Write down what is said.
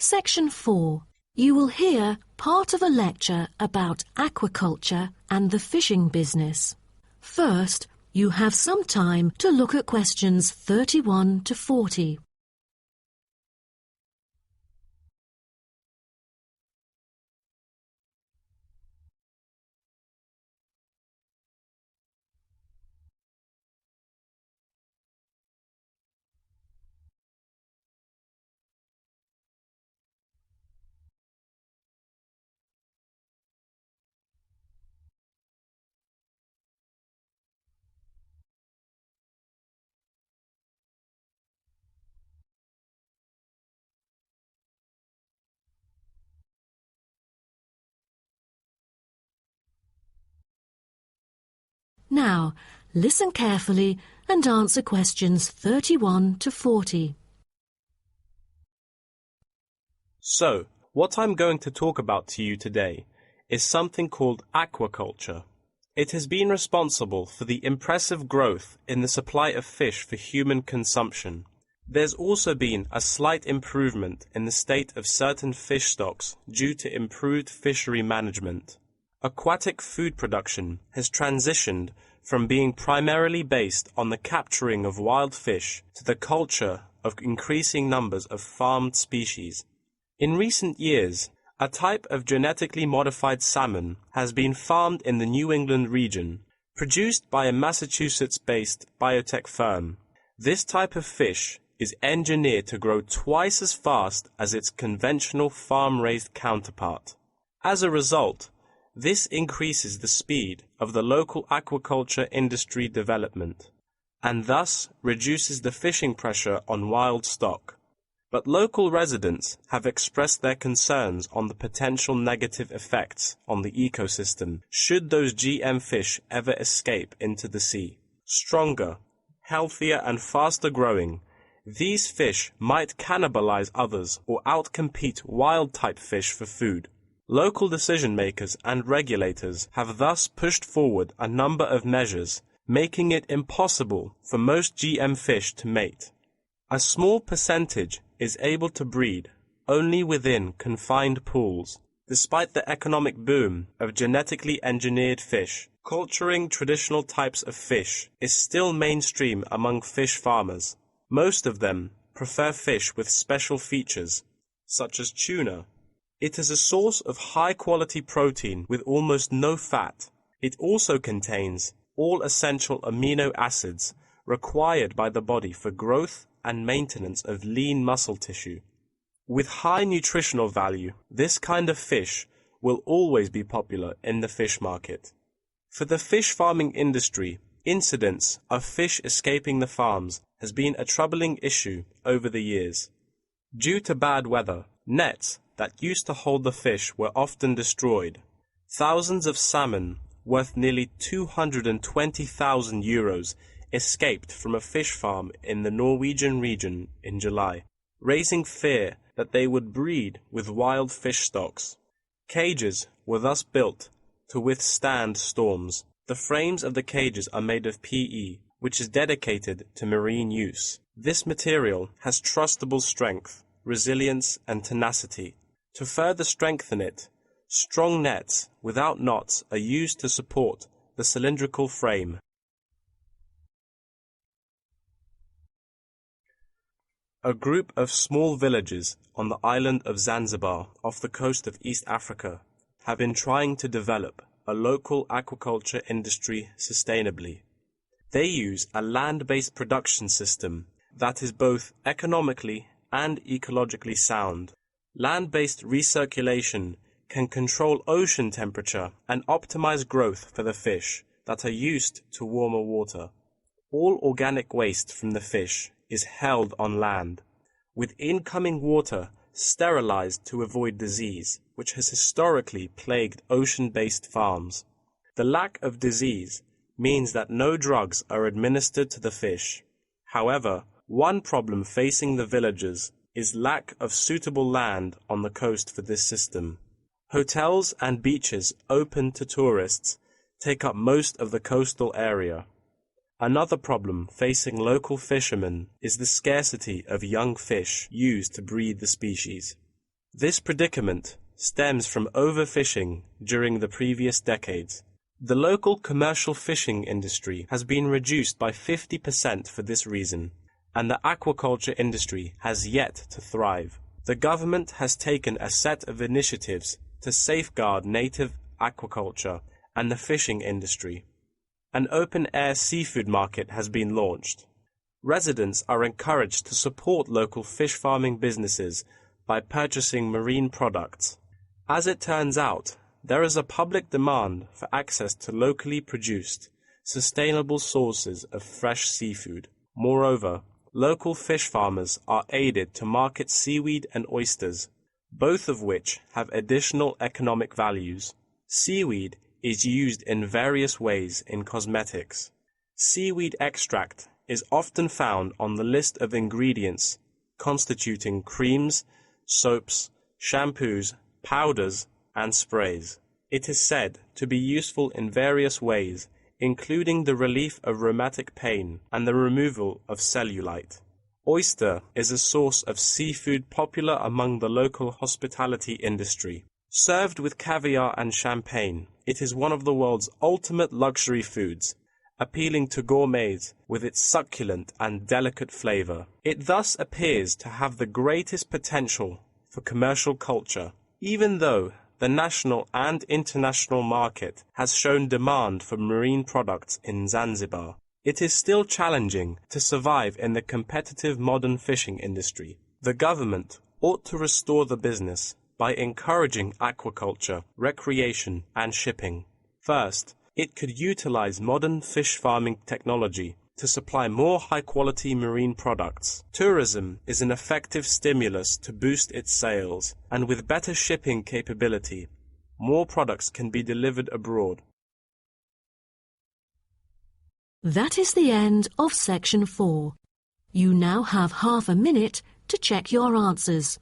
Section 4. You will hear part of a lecture about aquaculture and the fishing business. First, you have some time to look at questions 31 to 40. Now, listen carefully and answer questions 31 to 40. So, what I'm going to talk about to you today is something called aquaculture. It has been responsible for the impressive growth in the supply of fish for human consumption. There's also been a slight improvement in the state of certain fish stocks due to improved fishery management. Aquatic food production has transitioned from being primarily based on the capturing of wild fish to the culture of increasing numbers of farmed species. In recent years, a type of genetically modified salmon has been farmed in the New England region, produced by a Massachusetts-based biotech firm. This type of fish is engineered to grow twice as fast as its conventional farm-raised counterpart. As a result, this increases the speed of the local aquaculture industry development, and thus reduces the fishing pressure on wild stock. But local residents have expressed their concerns on the potential negative effects on the ecosystem should those GM fish ever escape into the sea. Stronger, healthier and faster growing, these fish might cannibalize others or outcompete wild-type fish for food. Local decision-makers and regulators have thus pushed forward a number of measures, making it impossible for most GM fish to mate. A small percentage is able to breed only within confined pools. Despite the economic boom of genetically engineered fish, culturing traditional types of fish is still mainstream among fish farmers. Most of them prefer fish with special features, such as tuna. It is a source of high-quality protein with almost no fat. It also contains all essential amino acids required by the body for growth and maintenance of lean muscle tissue. With high nutritional value, this kind of fish will always be popular in the fish market. For the fish farming industry, incidents of fish escaping the farms has been a troubling issue over the years. Due to bad weather, nets that used to hold the fish were often destroyed. Thousands of salmon, worth nearly 220,000 euros, escaped from a fish farm in the Norwegian region in July, raising fear that they would breed with wild fish stocks. Cages were thus built to withstand storms. The frames of the cages are made of PE, which is dedicated to marine use. This material has trustable strength, resilience, and tenacity. To further strengthen it, strong nets without knots are used to support the cylindrical frame. A group of small villages on the island of Zanzibar off the coast of East Africa have been trying to develop a local aquaculture industry sustainably. They use a land-based production system that is both economically and ecologically sound. Land-based recirculation can control ocean temperature and optimize growth for the fish that are used to warmer water. All organic waste from the fish is held on land, with incoming water sterilized to avoid disease, which has historically plagued ocean-based farms. The lack of disease means that no drugs are administered to the fish. However, one problem facing the villagers is lack of suitable land on the coast for this system. Hotels and beaches open to tourists take up most of the coastal area. Another problem facing local fishermen is the scarcity of young fish used to breed the species. This predicament stems from overfishing during the previous decades. The local commercial fishing industry has been reduced by 50% for this reason, and the aquaculture industry has yet to thrive. The government has taken a set of initiatives to safeguard native aquaculture and the fishing industry. An open-air seafood market has been launched. Residents are encouraged to support local fish farming businesses by purchasing marine products. As it turns out, there is a public demand for access to locally produced, sustainable sources of fresh seafood. Moreover, local fish farmers are aided to market seaweed and oysters, both of which have additional economic values. Seaweed is used in various ways in cosmetics. Seaweed extract is often found on the list of ingredients constituting creams, soaps, shampoos, powders, and sprays. It is said to be useful in various ways, including the relief of rheumatic pain and the removal of cellulite. Oyster is a source of seafood popular among the local hospitality industry. Served with caviar and champagne, it is one of the world's ultimate luxury foods, appealing to gourmets with its succulent and delicate flavor. It thus appears to have the greatest potential for commercial culture, even though the national and international market has shown demand for marine products in Zanzibar. It is still challenging to survive in the competitive modern fishing industry. The government ought to restore the business by encouraging aquaculture, recreation, and shipping. First, it could utilize modern fish farming technology to supply more high-quality marine products. Tourism is an effective stimulus to boost its sales, and with better shipping capability, more products can be delivered abroad. That is the end of section 4. You now have half a minute to check your answers.